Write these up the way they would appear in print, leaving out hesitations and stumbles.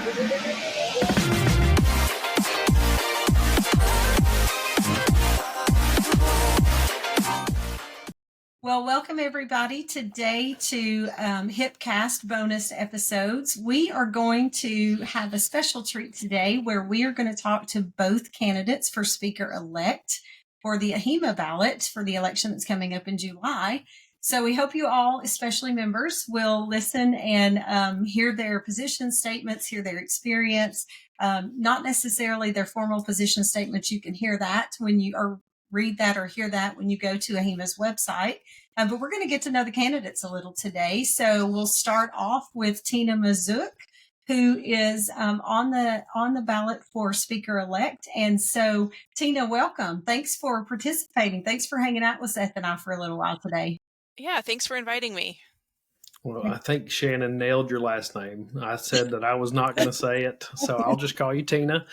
Well, welcome everybody today to HIPcast bonus episodes. We are going to have a special treat today where we are going to talk to both candidates for Speaker-elect for the AHIMA ballot for the election that's coming up in July. So we hope you all, especially members, will listen and hear their position statements, hear their experience, not necessarily their formal position statements. You can hear that when you are read that or hear that when you go to AHIMA's website. But we're going to get to know the candidates a little today. So we'll start off with Tina Mazuch, who is on the ballot for Speaker-elect. And so, Tina, welcome. Thanks for participating. Thanks for hanging out with Seth and I for a little while today. Yeah, thanks for inviting me. Well, I think Shannan nailed your last name. I said that I was not going to say it, so I'll just call you Tina,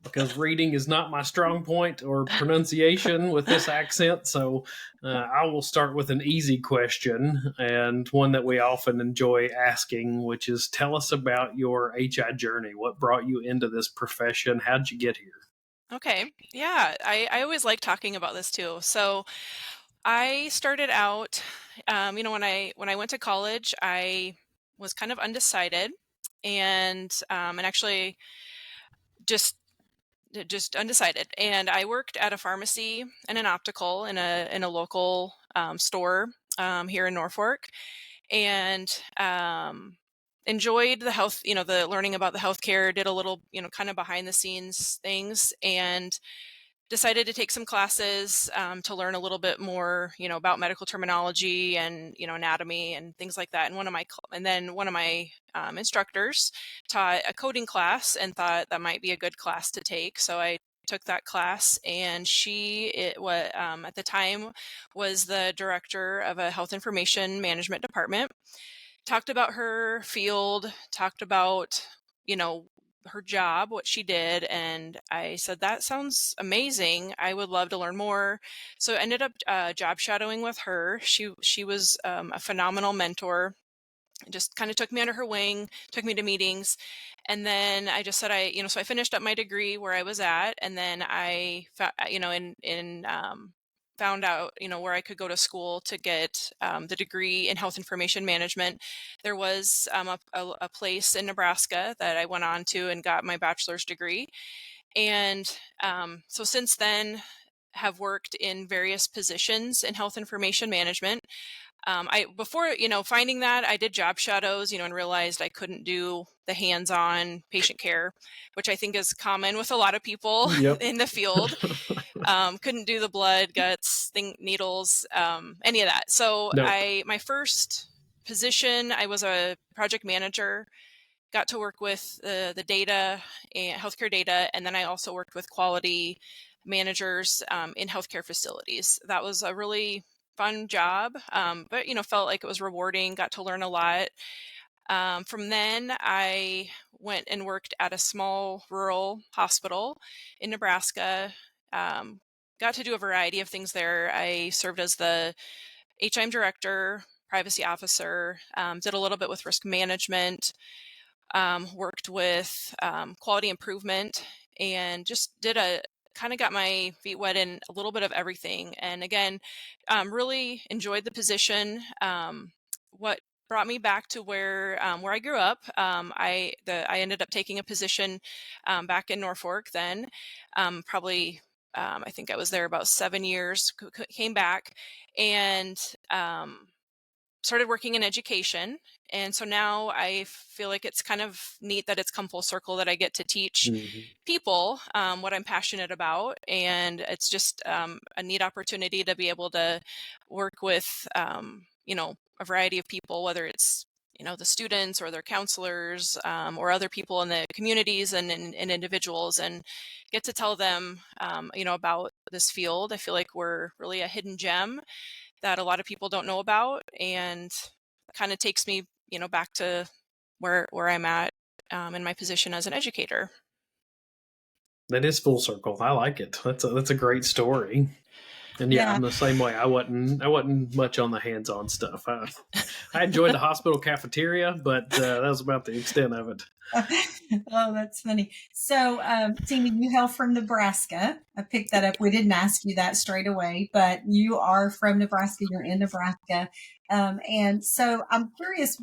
because reading is not my strong point, or pronunciation with this accent. So I will start with an easy question, and one that we often enjoy asking, which is, tell us about your HI journey. What brought you into this profession? How'd you get here? Okay. Yeah, I always like talking about this too. So I started out, when I went to college, I was kind of undecided, and actually just undecided. And I worked at a pharmacy and an optical in a local store here in Norfolk, and enjoyed the health, the learning about the healthcare. Did a little, kind of behind the scenes things, and decided to take some classes to learn a little bit more, about medical terminology and, anatomy and things like that. And one of my instructors taught a coding class and thought that might be a good class to take. So I took that class, and at the time was the director of a health information management department. Talked about her field, talked about, her job, what she did, and I said, that sounds amazing. I would love to learn more. So I ended up job shadowing with her. She was a phenomenal mentor. Just kind of took me under her wing, took me to meetings, and then I just said, so I finished up my degree where I was at, and then I, found out, where I could go to school to get the degree in health information management. There was a place in Nebraska that I went on to and got my bachelor's degree. And so since then, have worked in various positions in health information management. Before finding that, I did job shadows, and realized I couldn't do the hands-on patient care, which I think is common with a lot of people in the field. Couldn't do the blood, guts, needles, any of that. So my first position, I was a project manager, got to work with the data and healthcare data. And then I also worked with quality managers in healthcare facilities. That was a really fun job, but felt like it was rewarding, got to learn a lot. From then I went and worked at a small rural hospital in Nebraska. Got to do a variety of things there. I served as the HIM director, privacy officer, did a little bit with risk management, worked with quality improvement, and just kind of got my feet wet in a little bit of everything. And again, really enjoyed the position. What brought me back to where I grew up, I ended up taking a position back in Norfolk then, probably I think I was there about 7 years, came back and started working in education. And so now I feel like it's kind of neat that it's come full circle, that I get to teach people what I'm passionate about. And it's just a neat opportunity to be able to work with, a variety of people, whether it's, the students or their counselors or other people in the communities and individuals, and get to tell them, about this field. I feel like we're really a hidden gem that a lot of people don't know about, and kind of takes me, back to where I'm at in my position as an educator. That is full circle. I like it. That's a great story. And yeah, I'm the same way. I wasn't much on the hands-on stuff. I enjoyed the hospital cafeteria, but that was about the extent of it. Oh, that's funny. So, Tina, you hail from Nebraska. I picked that up. We didn't ask you that straight away, but you are from Nebraska. You're in Nebraska. And so I'm curious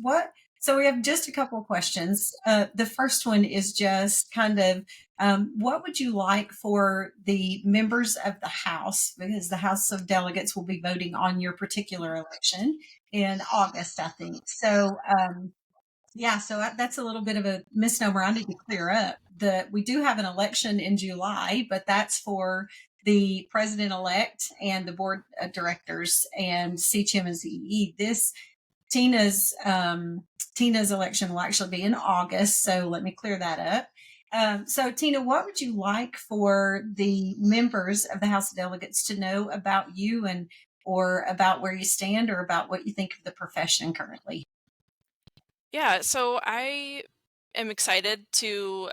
so we have just a couple of questions. The first one is just kind of, what would you like for the members of the House, because the House of Delegates will be voting on your particular election in August, I think. So, yeah, so that's a little bit of a misnomer I need to clear up. We do have an election in July, but that's for the president-elect and the board of directors and CHIM and CEE. Tina's election will actually be in August, so let me clear that up. So, Tina, what would you like for the members of the House of Delegates to know about you or about where you stand or about what you think of the profession currently? Yeah, so I am excited to,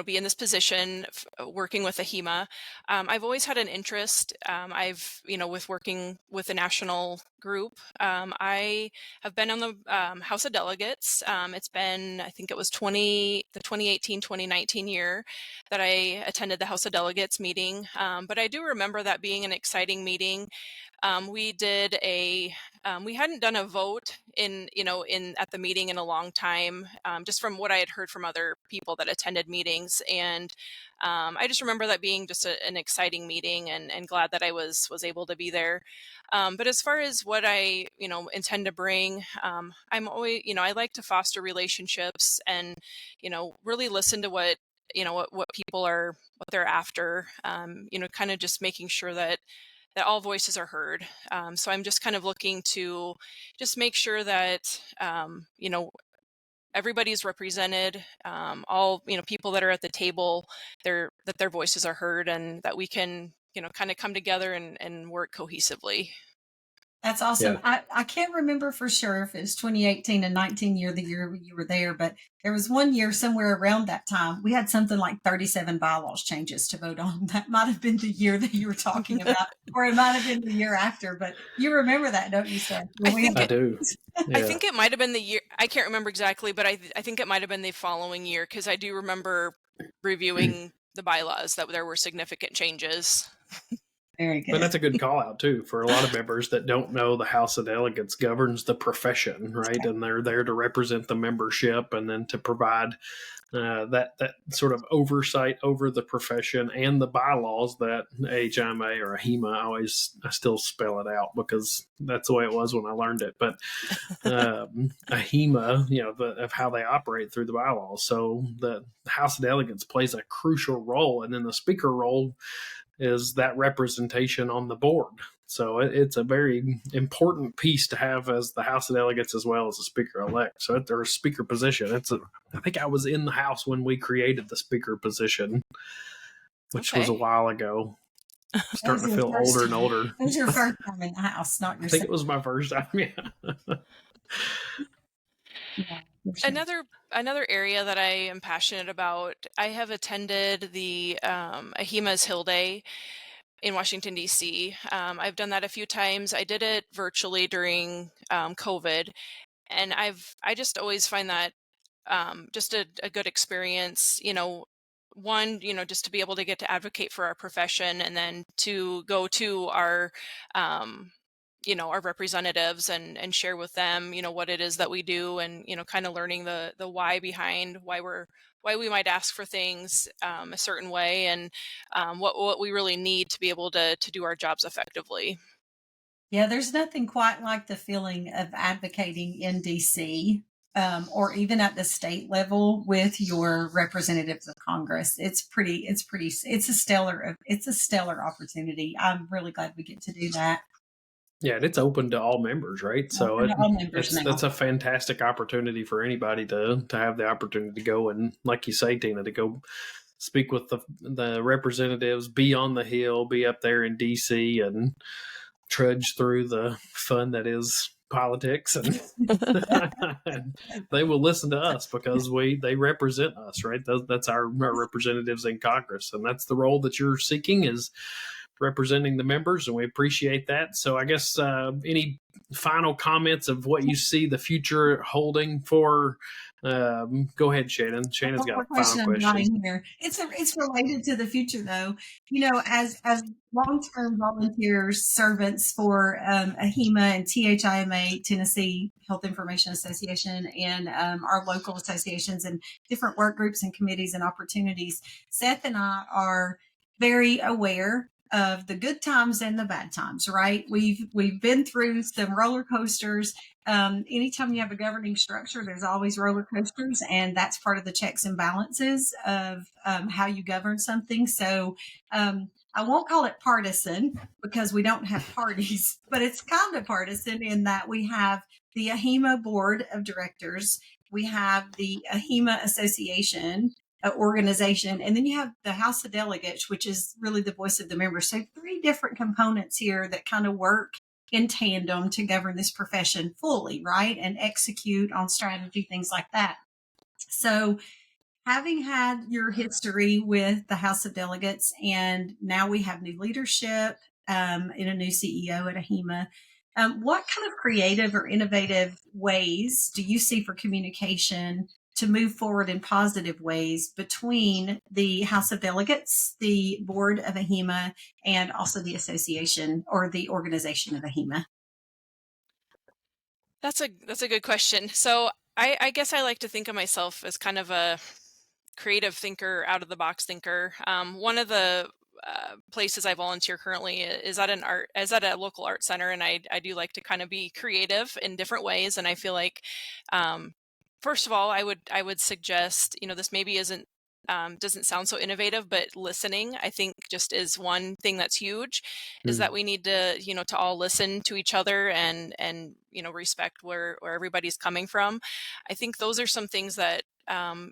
be in this position, working with AHIMA. I've always had an interest. With working with a national group, I have been on the House of Delegates. It's been, I think it was the 2018-2019 year that I attended the House of Delegates meeting. But I do remember that being an exciting meeting. We hadn't done a vote at the meeting in a long time, just from what I had heard from other people that attended meetings. And I just remember that being just an exciting meeting, and glad that I was able to be there. But as far as what I, intend to bring, I'm always, I like to foster relationships and, really listen to what people what they're after, kind of just making sure that all voices are heard. So I'm just kind of looking to just make sure that, everybody's represented, all, people that are at the table, that their voices are heard, and that we can, kind of come together and work cohesively. That's awesome. Yeah. I can't remember for sure if it's 2018 and 19 year, the year you were there, but there was one year somewhere around that time. We had something like 37 bylaws changes to vote on. That might have been the year that you were talking about, or it might have been the year after, but you remember that, don't you, Seth? I do. Yeah. I think it might have been the year. I can't remember exactly, but I think it might have been the following year, because I do remember reviewing the bylaws that there were significant changes. Very good. But that's a good call out too for a lot of members that don't know the House of Delegates governs the profession, right? And they're there to represent the membership and then to provide that sort of oversight over the profession and the bylaws that AHIMA or AHIMA, I still spell it out because that's the way it was when I learned it. But AHIMA, of how they operate through the bylaws. So the House of Delegates plays a crucial role, and then the speaker role is that representation on the board. So it's a very important piece to have as the House of Delegates as well as the Speaker-elect. So their speaker position, I think I was in the House when we created the speaker position, which was a while ago. I'm starting to feel older and older. It was your first time in the House, not your I think it was my first time, yeah. Sure. Another area that I am passionate about, I have attended the AHIMA's Hill Day in Washington, D.C. I've done that a few times. I did it virtually during COVID, and I just always find that just a good experience. One, just to be able to get to advocate for our profession, and then to go to our our representatives and share with them, what it is that we do, and, kind of learning the why behind why we might ask for things a certain way, and what we really need to be able to do our jobs effectively. Yeah, there's nothing quite like the feeling of advocating in DC, or even at the state level with your representatives of Congress. It's a stellar opportunity. I'm really glad we get to do that. Yeah, and it's open to all members, right? So that's a fantastic opportunity for anybody to have the opportunity to go and, like you say, Tina, to go speak with the representatives, be on the Hill, be up there in DC, and trudge through the fun that is politics, and they will listen to us because they represent us, right? That's our representatives in Congress, and that's the role that you're seeking, is representing the members, and we appreciate that. So I guess any final comments of what you see the future holding for? Go ahead, Shannan. Shannan's got a final question here. It's related to the future, though. As long-term volunteers, servants for AHIMA and THIMA, Tennessee Health Information Association, and our local associations and different work groups and committees and opportunities, Seth and I are very aware of the good times and the bad times, right? We've been through some roller coasters. Anytime you have a governing structure, there's always roller coasters, and that's part of the checks and balances of how you govern something. So I won't call it partisan because we don't have parties, but it's kind of partisan in that we have the AHIMA Board of Directors, we have the AHIMA Association organization, and then you have the House of Delegates, which is really the voice of the members. So 3 different components here that kind of work in tandem to govern this profession fully, right? And execute on strategy, things like that. So having had your history with the House of Delegates, and now we have new leadership and a new CEO at AHIMA, what kind of creative or innovative ways do you see for communication to move forward in positive ways between the House of Delegates, the board of AHIMA, and also the association or the organization of AHIMA? That's a good question. So I guess I like to think of myself as kind of a creative thinker, out of the box thinker. One of the places I volunteer currently is at a local art center, and I do like to kind of be creative in different ways. And I feel like, first of all, I would suggest, this maybe doesn't sound so innovative, but listening, I think, just is one thing that's huge, is that we need to, to all listen to each other and respect where everybody's coming from. I think those are some things that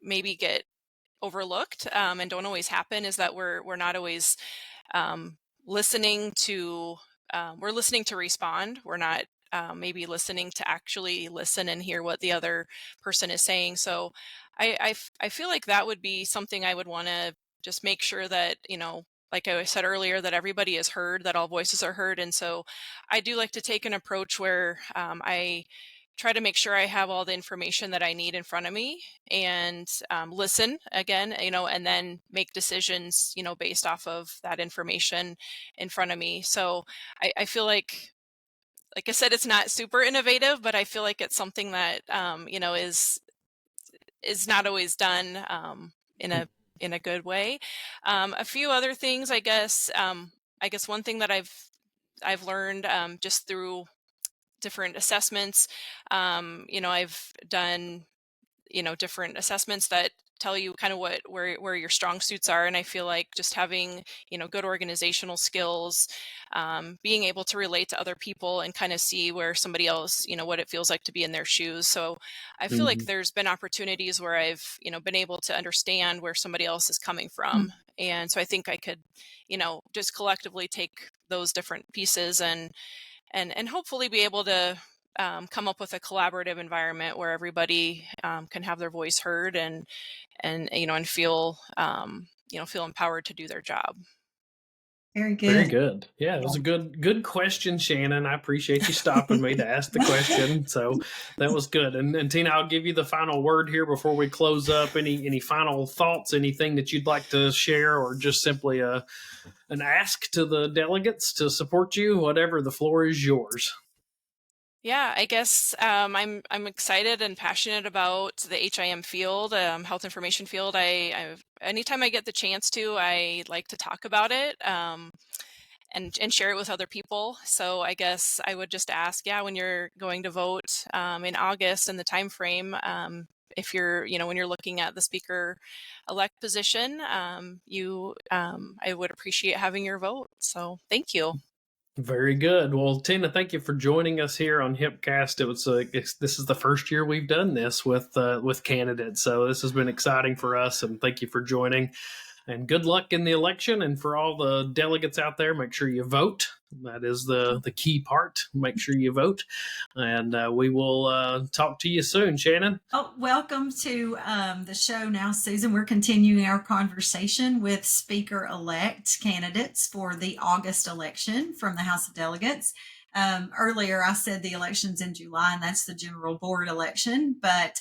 maybe get overlooked and don't always happen, is that we're not always listening to we're listening to respond. We're not maybe listening to actually listen and hear what the other person is saying. So I feel like that would be something I would want to just make sure that, like I said earlier, that everybody is heard, that all voices are heard. And so I do like to take an approach where I try to make sure I have all the information that I need in front of me, and listen again, and then make decisions, based off of that information in front of me. So I feel like I said, it's not super innovative, but I feel like it's something that, is not always done in a good way. A few other things, I guess. One thing that I've learned just through different assessments. I've done, different assessments that tell you kind of where your strong suits are. And I feel like just having, good organizational skills, being able to relate to other people and kind of see where somebody else, what it feels like to be in their shoes. So I feel like there's been opportunities where I've, been able to understand where somebody else is coming from. And so I think I could, just collectively take those different pieces and hopefully be able to come up with a collaborative environment where everybody can have their voice heard and feel feel empowered to do their job. Very good. Very good. Yeah, it was a good question, Shannan. I appreciate you stopping me to ask the question. So that was good. And Tina, I'll give you the final word here before we close up. Any final thoughts, anything that you'd like to share, or just simply an ask to the delegates to support you? Whatever, the floor is yours. Yeah, I guess I'm excited and passionate about the HIM field, health information field. Anytime I get the chance to, I like to talk about it and share it with other people. So I guess I would just ask, when you're going to vote in August and the time frame, if you're, when you're looking at the speaker-elect position, I would appreciate having your vote. So thank you. Very good. Well, Tina, thank you for joining us here on HIPcast. This is the first year we've done this with candidates, so this has been exciting for us, and thank you for joining. And good luck in the election. And for all the delegates out there, make sure you vote. That is the key part. Make sure you vote. And we will talk to you soon, Shannan. Oh, welcome to the show now, Susan. We're continuing our conversation with speaker-elect candidates for the August election from the House of Delegates. Earlier, I said the election's in July, and that's the general board election. But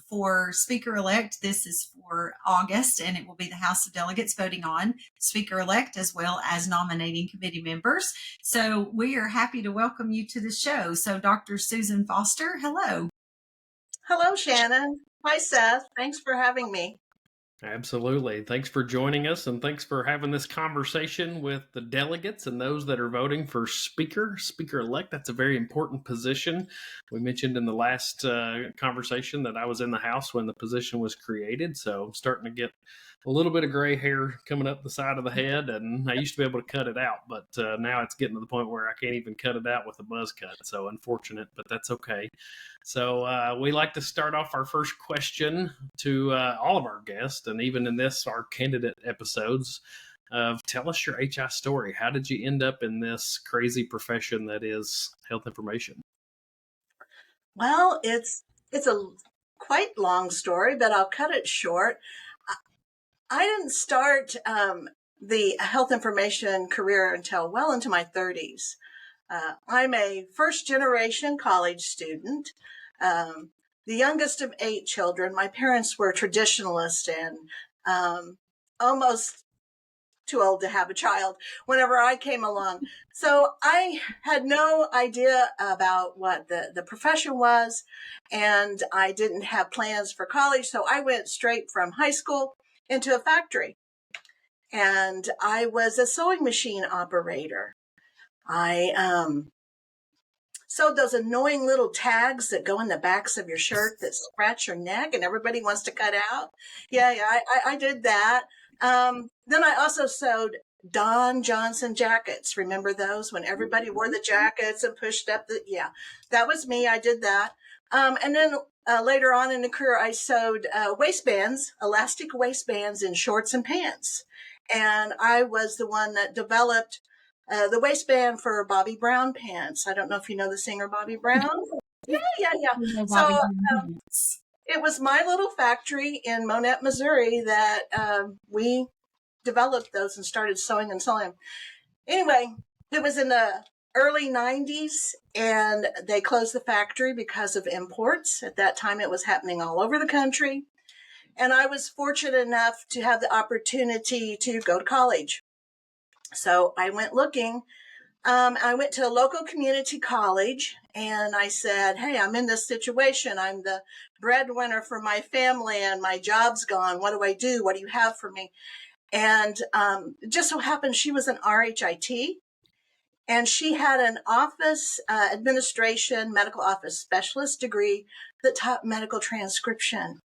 for speaker-elect, this is for August, and it will be the House of Delegates voting on speaker-elect as well as nominating committee members. So we are happy to welcome you to the show. So Dr. Susan Foster, hello. Hello, Shannan. Hi, Seth. Thanks for having me. Absolutely. Thanks for joining us, and thanks for having this conversation with the delegates and those that are voting for speaker-elect. That's a very important position. We mentioned in the last conversation that I was in the House when the position was created, so I'm starting to get a little bit of gray hair coming up the side of the head, and I used to be able to cut it out, but now it's getting to the point where I can't even cut it out with a buzz cut. So unfortunate, but that's okay. So we like to start off our first question to all of our guests, and even in this, our candidate episodes, of tell us your HI story. How did you end up in this crazy profession that is health information? Well, it's a quite long story, but I'll cut it short. I didn't start the health information career until well into my 30s. I'm a first-generation college student, the youngest of 8 children. My parents were traditionalists and almost too old to have a child whenever I came along. So I had no idea about what the profession was, and I didn't have plans for college. So I went straight from high school into a factory, and I was a sewing machine operator. I sewed those annoying little tags that go in the backs of your shirt that scratch your neck and everybody wants to cut out. Yeah, I did that. Then I also sewed Don Johnson jackets. Remember those when everybody wore the jackets and pushed up that was me. I did that. And then later on in the career, I sewed waistbands, elastic waistbands in shorts and pants. And I was the one that developed the waistband for Bobby Brown pants. I don't know if you know the singer Bobby Brown. Yeah. So it was my little factory in Monette, Missouri that we developed those and started sewing and selling them. Anyway, it was in the early 90s, and they closed the factory because of imports. At that time, it was happening all over the country. And I was fortunate enough to have the opportunity to go to college. So I went looking. I went to a local community college, and I said, hey, I'm in this situation. I'm the breadwinner for my family, and my job's gone. What do I do? What do you have for me? And it just so happened she was an RHIT, and she had an office administration, medical office specialist degree that taught medical transcription.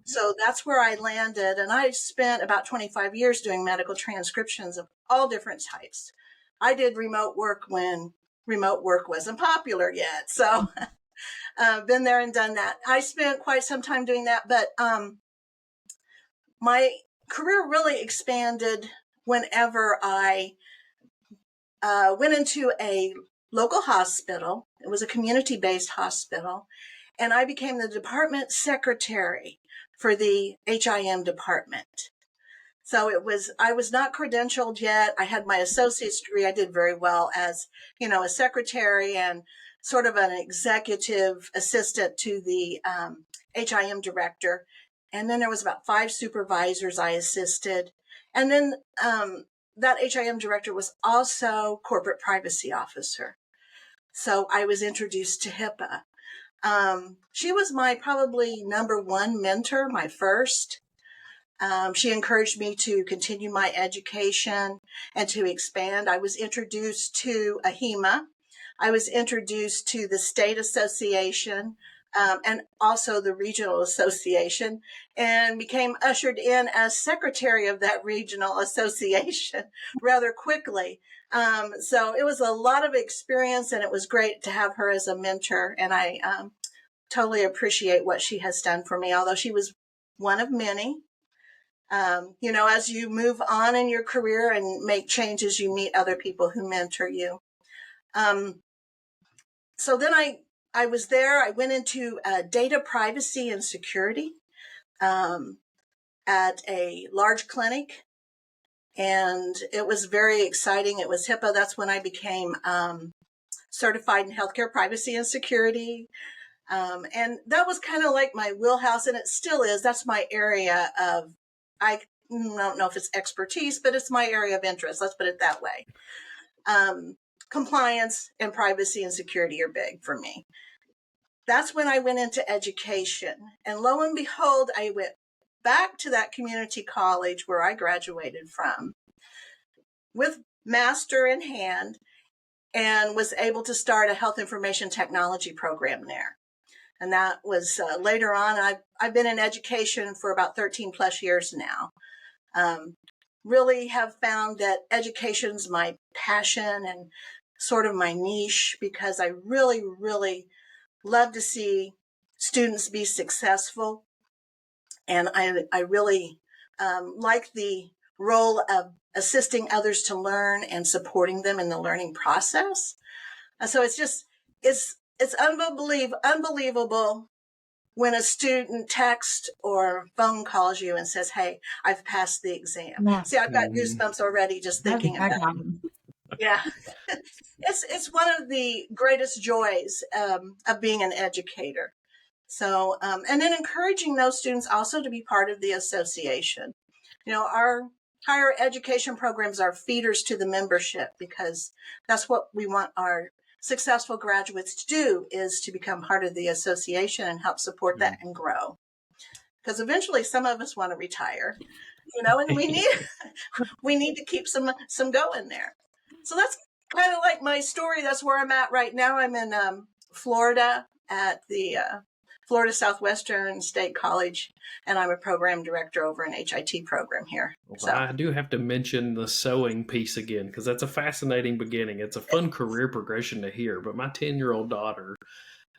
So that's where I landed, and I spent about 25 years doing medical transcriptions of all different types. I did remote work when remote work wasn't popular yet, so been there and done that. I spent quite some time doing that, but my career really expanded whenever I went into a local hospital. It was a community-based hospital, and I became the department secretary for the HIM department. So I was not credentialed yet. I had my associate's degree. I did very well as, a secretary and sort of an executive assistant to the HIM director. And then there was about 5 supervisors I assisted. And then that HIM director was also corporate privacy officer. So I was introduced to HIPAA. She was my probably number one mentor, my first. She encouraged me to continue my education and to expand. I was introduced to AHIMA. I was introduced to the state association and also the regional association, and became ushered in as secretary of that regional association rather quickly. So it was a lot of experience, and it was great to have her as a mentor. And I totally appreciate what she has done for me, although she was one of many. As you move on in your career and make changes, you meet other people who mentor you. So then I was there. I went into data privacy and security at a large clinic, and it was very exciting. It was HIPAA. That's when I became certified in healthcare privacy and security. And that was kind of like my wheelhouse, and it still is. That's my area of, I don't know if it's expertise, but it's my area of interest. Let's put it that way. Compliance and privacy and security are big for me. That's when I went into education. And lo and behold, I went back to that community college where I graduated from with master in hand, and was able to start a health information technology program there. And that was later on. I've been in education for about 13 plus years now. Really have found that education's my passion and sort of my niche, because I really, really love to see students be successful. And I really like the role of assisting others to learn and supporting them in the learning process. So it's unbelievable when a student texts or phone calls you and says, "Hey, I've passed the exam." Yeah. See, I've got goosebumps already just thinking about it. Yeah. It's one of the greatest joys of being an educator. So, and then encouraging those students also to be part of the association. Our higher education programs are feeders to the membership, because that's what we want our successful graduates to do, is to become part of the association and help support that and grow. Because eventually some of us want to retire, and we need to keep some going there. So that's kind of like my story. That's where I'm at right now. I'm in Florida at the Florida Southwestern State College, and I'm a program director over an HIT program here. Well, So I do have to mention the sewing piece again, because that's a fascinating beginning. It's a fun career progression to hear, but my 10-year-old daughter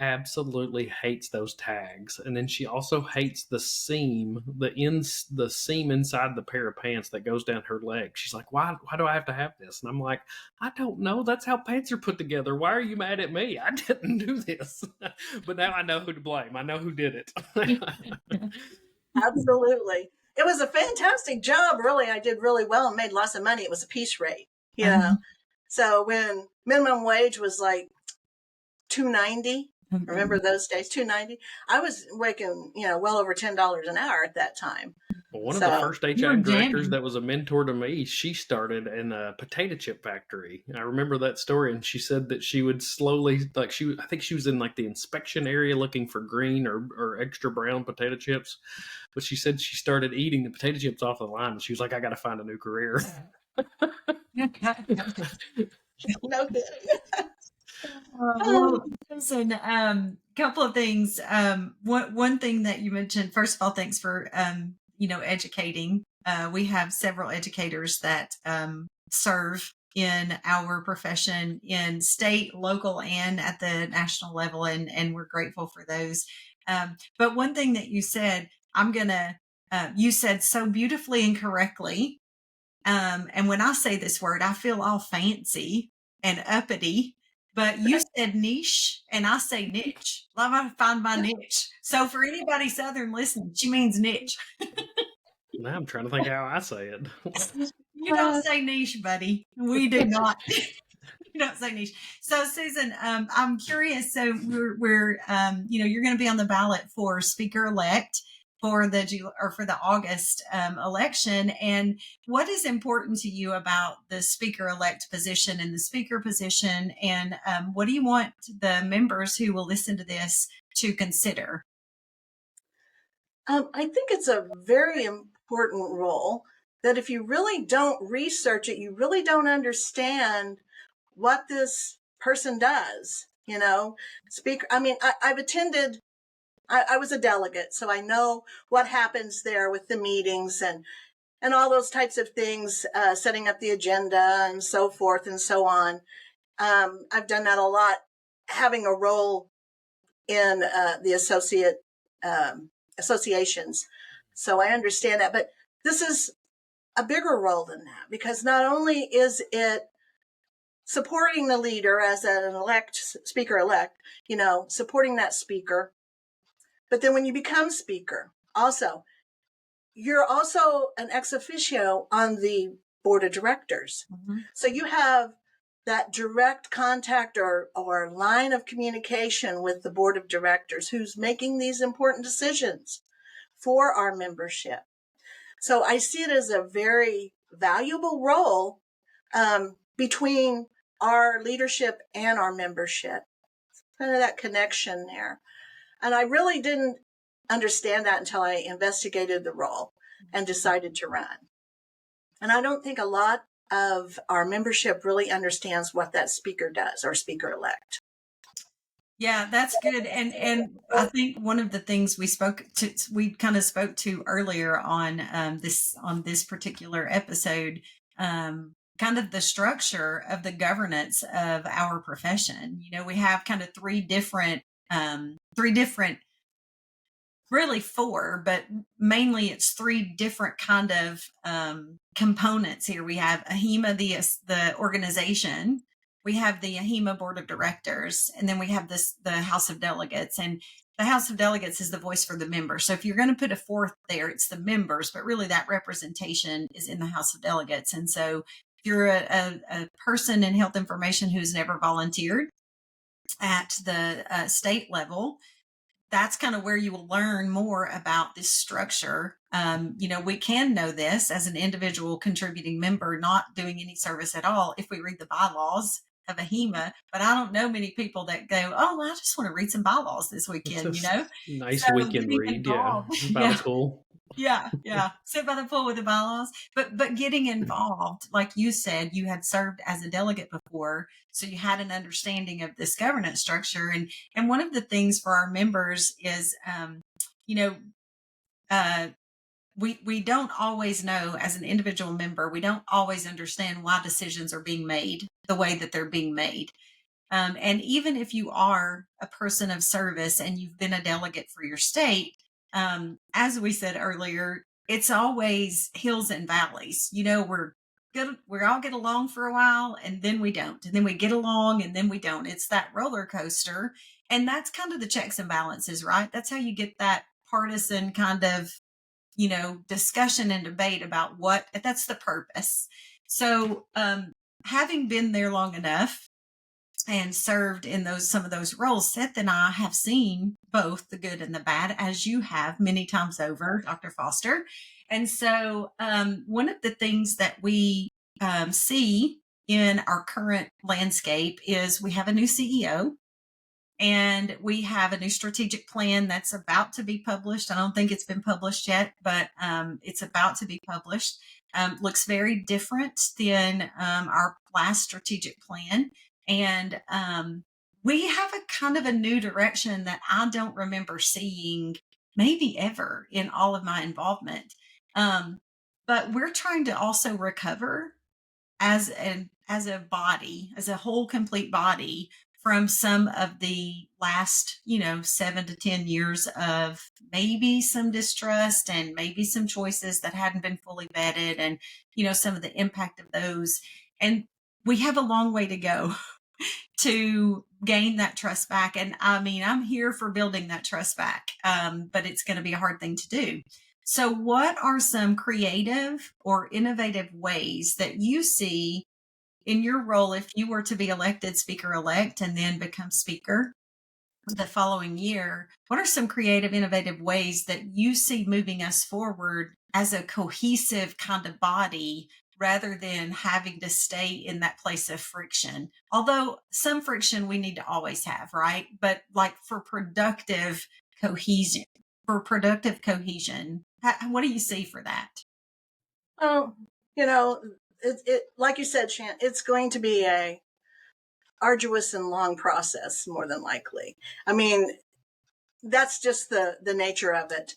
absolutely hates those tags, and then she also hates the seam, the seam inside the pair of pants that goes down her leg. She's like, why do I have to have this? And I'm like, I don't know, that's how pants are put together. Why are you mad at me? I didn't do this. But now I know who to blame. I know who did it. absolutely, it was a fantastic job. Really, I did really well and made lots of money. It was a piece rate, so when minimum wage was like $2.90. Remember those days, $2.90? I was making, well over $10 an hour at that time. Well, one of the first HIM directors that was a mentor to me, she started in a potato chip factory. I remember that story, and she said that she would slowly, I think she was in like the inspection area looking for green or extra brown potato chips. But she said she started eating the potato chips off the line, and she was like, I got to find a new career. No kidding. Well, listen, couple of things. One thing that you mentioned, first of all, thanks for, educating. We have several educators that serve in our profession in state, local, and at the national level, and we're grateful for those. But one thing that you said, you said so beautifully and correctly. And when I say this word, I feel all fancy and uppity. But you said niche, and I say niche. Love, I find my niche. So for anybody Southern listening, she means niche. Now I'm trying to think how I say it. You don't say niche, buddy. We do not. You don't say niche. So Susan, I'm curious. So we're you're going to be on the ballot for speaker elect for the August election. And what is important to you about the speaker elect position and the speaker position? And what do you want the members who will listen to this to consider? I think it's a very important role that if you really don't research it, you really don't understand what this person does. Speaker. I mean, I've attended. I was a delegate, so I know what happens there with the meetings and all those types of things, setting up the agenda and so forth and so on. I've done that a lot, having a role in the associations. So I understand that. But this is a bigger role than that, because not only is it supporting the leader as an speaker-elect, supporting that speaker, but then when you become speaker, also, you're also an ex officio on the board of directors. Mm-hmm. So you have that direct contact or line of communication with the board of directors who's making these important decisions for our membership. So I see it as a very valuable role between our leadership and our membership, kind of that connection there. And I really didn't understand that until I investigated the role and decided to run. And I don't think a lot of our membership really understands what that speaker does, or speaker-elect. Yeah, that's good. And I think one of the things we kind of spoke to earlier on this particular episode, kind of the structure of the governance of our profession. We have kind of three different, really four, but mainly it's three different kind of components here. We have AHIMA, the organization. We have the AHIMA board of directors, and then we have the House of Delegates. And the House of Delegates is the voice for the members. So if you're going to put a fourth there, it's the members, but really that representation is in the House of Delegates. And so if you're a person in health information who's never volunteered at the state level, that's kind of where you will learn more about this structure. We can know this as an individual contributing member, not doing any service at all, if we read the bylaws of AHIMA. But I don't know many people that go, "Oh, I just want to read some bylaws this weekend." Nice weekend read, involved. By the pool. Yeah. Sit by the pool with the bylaws. But getting involved, like you said, you had served as a delegate before, so you had an understanding of this governance structure. And one of the things for our members is, we don't always know, as an individual member, we don't always understand why decisions are being made the way that they're being made. And even if you are a person of service and you've been a delegate for your state, as we said earlier, it's always hills and valleys. We're good. We all get along for a while, and then we don't, and then we get along, and then we don't. It's that roller coaster. And that's kind of the checks and balances, right? That's how you get that partisan kind of, discussion and debate about that's the purpose. So, having been there long enough and served in some of those roles, Seth and I have seen both the good and the bad, as you have many times over, Dr. Foster. And so one of the things that we see in our current landscape is we have a new CEO, and we have a new strategic plan that's about to be published. I don't think it's been published yet, but it's about to be published. Looks very different than our last strategic plan. And we have a kind of a new direction that I don't remember seeing maybe ever in all of my involvement. But we're trying to also recover as a body, as a whole complete body, from some of the last, 7 to 10 years of maybe some distrust and maybe some choices that hadn't been fully vetted, and, some of the impact of those. And we have a long way to go to gain that trust back. And I mean, I'm here for building that trust back, but it's going to be a hard thing to do. So what are some creative or innovative ways that you see in your role, if you were to be elected speaker-elect and then become speaker the following year? What are some creative, innovative ways that you see moving us forward as a cohesive kind of body, rather than having to stay in that place of friction? Although some friction we need to always have, right? But like for productive cohesion, what do you see for that? Oh, it like you said, Shan, it's going to be a arduous and long process, more than likely. I mean, that's just the nature of it.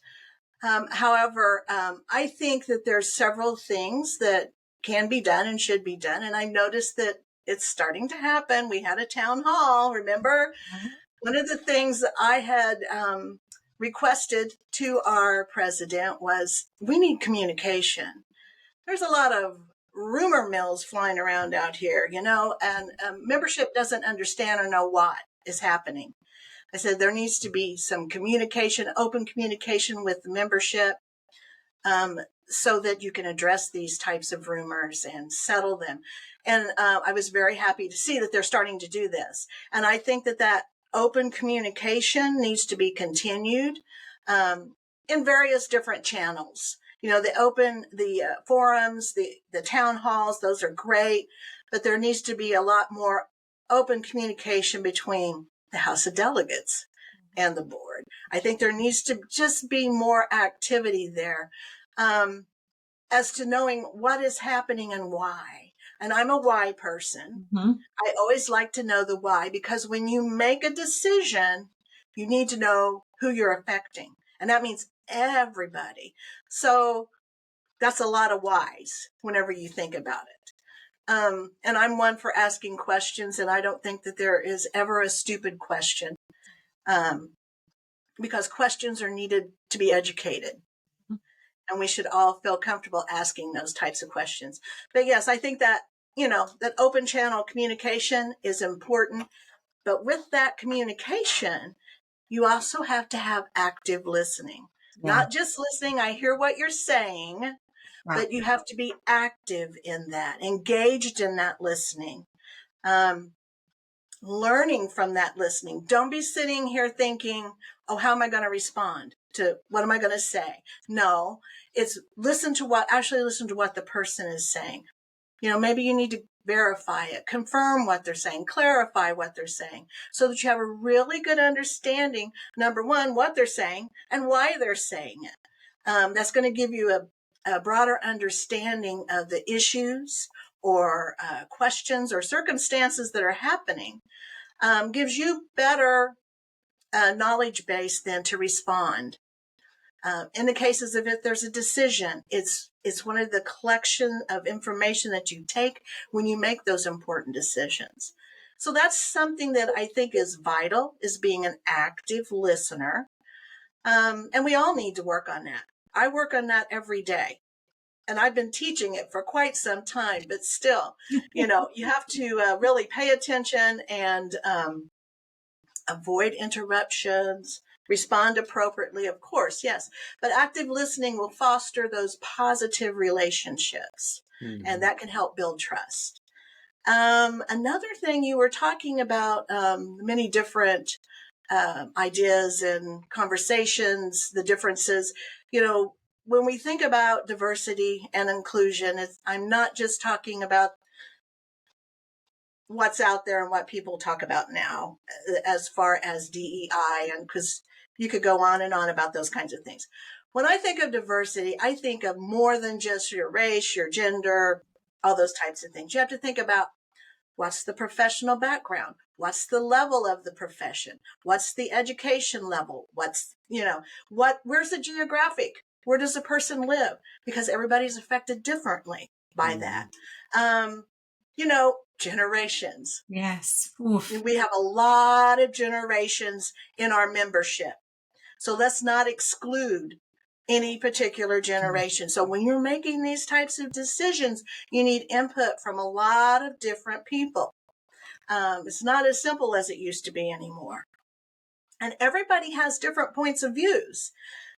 However, I think that there's several things that can be done and should be done. And I noticed that it's starting to happen. We had a town hall, remember? Mm-hmm. One of the things that I had requested to our president was, we need communication. There's a lot of rumor mills flying around out here, and membership doesn't understand or know what is happening. I said there needs to be some communication, open communication with the membership, so that you can address these types of rumors and settle them. And I was very happy to see that they're starting to do this. And I think that open communication needs to be continued in various different channels. The forums, the town halls, those are great, but there needs to be a lot more open communication between the House of Delegates and the board. I think there needs to just be more activity there as to knowing what is happening and why. And I'm a why person. Mm-hmm. I always like to know the why, because when you make a decision, you need to know who you're affecting. And that means everybody. So that's a lot of whys whenever you think about it. And I'm one for asking questions, and I don't think that there is ever a stupid question, because questions are needed to be educated. And we should all feel comfortable asking those types of questions. But yes, I think that, that open channel communication is important. But with that communication, you also have to have active listening. Yeah. Not just listening, I hear what you're saying, Right. but you have to be active in that, engaged in that listening, learning from that listening. Don't be sitting here thinking, oh, how am I going to respond to, what am I going to say? No, it's listen to what the person is saying. Maybe you need to verify it, confirm what they're saying, clarify what they're saying, so that you have a really good understanding, number one, what they're saying and why they're saying it. That's going to give you a broader understanding of the issues or questions or circumstances that are happening. Gives you better knowledge base then to respond. In the cases of if there's a decision, it's one of the collection of information that you take when you make those important decisions. So that's something that I think is vital, is being an active listener. And we all need to work on that. I work on that every day. And I've been teaching it for quite some time, but still, you have to really pay attention and avoid interruptions, respond appropriately, of course, yes. But active listening will foster those positive relationships, and that can help build trust. Another thing, you were talking about many different ideas and conversations, the differences. When we think about diversity and inclusion, I'm not just talking about what's out there and what people talk about now as far as DEI, and because you could go on and on about those kinds of things. When I think of diversity, I think of more than just your race, your gender, all those types of things. You have to think about what's the professional background, what's the level of the profession, what's the education level, where's the geographic, where does a person live? Because everybody's affected differently by that. Generations. Yes. Oof. We have a lot of generations in our membership. So let's not exclude any particular generation. So when you're making these types of decisions, you need input from a lot of different people. It's not as simple as it used to be anymore. And everybody has different points of views.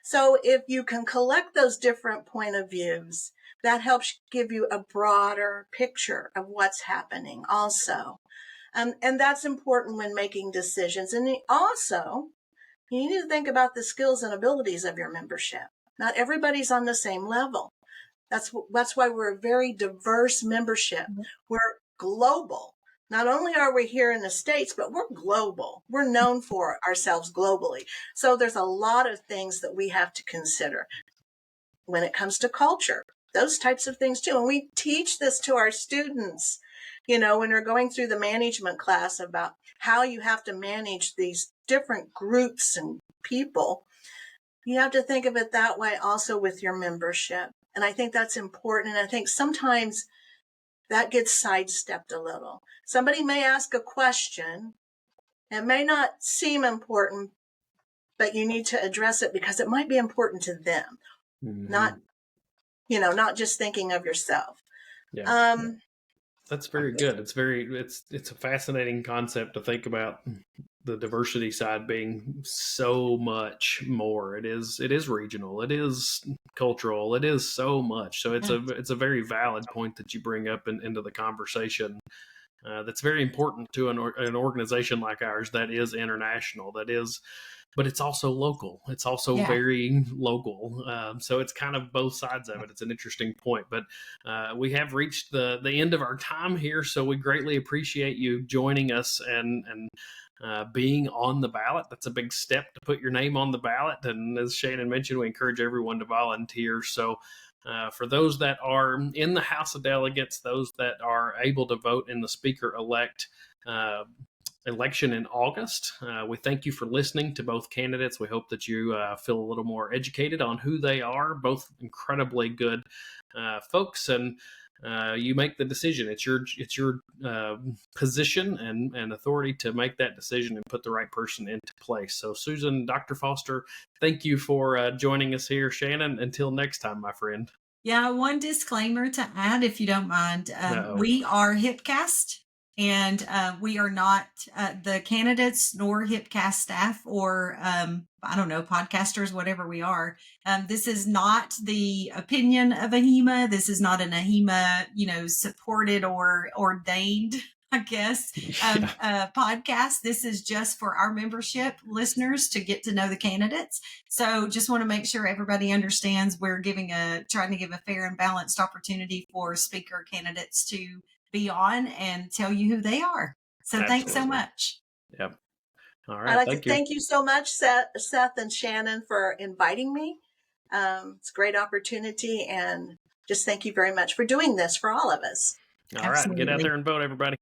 So if you can collect those different point of views, that helps give you a broader picture of what's happening also. And that's important when making decisions. And also, you need to think about the skills and abilities of your membership. Not everybody's on the same level. That's why we're a very diverse membership. We're global. Not only are we here in the States, but we're global. We're known for ourselves globally. So there's a lot of things that we have to consider when it comes to culture, those types of things too. And we teach this to our students, when they're going through the management class about how you have to manage these different groups and people. You have to think of it that way also with your membership. And I think that's important. And I think sometimes that gets sidestepped a little. Somebody may ask a question. It may not seem important, but you need to address it because it might be important to them, not just thinking of yourself. Yeah. That's very good. It's a fascinating concept to think about, the diversity side being so much more. It is regional, it is cultural, it is so much. So it's a very valid point that you bring up into the conversation. That's very important to an organization like ours that is international, but it's also local. It's also very local. So it's kind of both sides of it. It's an interesting point. But we have reached the end of our time here. So we greatly appreciate you joining us and being on the ballot. That's a big step to put your name on the ballot. And as Shannan mentioned, we encourage everyone to volunteer. So for those that are in the House of Delegates, those that are able to vote in the Speaker-elect election in August, we thank you for listening to both candidates. We hope that you feel a little more educated on who they are, both incredibly good folks, and you make the decision. It's your position and authority to make that decision and put the right person into place. So Susan, Dr. Foster, thank you for joining us here. Shannan, until next time, my friend. Yeah, one disclaimer to add, if you don't mind. We are HIPcast, and we are not the candidates nor HIPcast staff or, podcasters, whatever we are. This is not the opinion of AHIMA. This is not an AHIMA, supported or ordained, I guess, podcast. This is just for our membership listeners to get to know the candidates. So just want to make sure everybody understands we're trying to give a fair and balanced opportunity for speaker candidates to be on and tell you who they are. So Thanks so much. Yep. All right. I'd like to thank you so much, Seth and Shannan, for inviting me. It's a great opportunity, and just thank you very much for doing this for all of us. All right. Get out there and vote, everybody.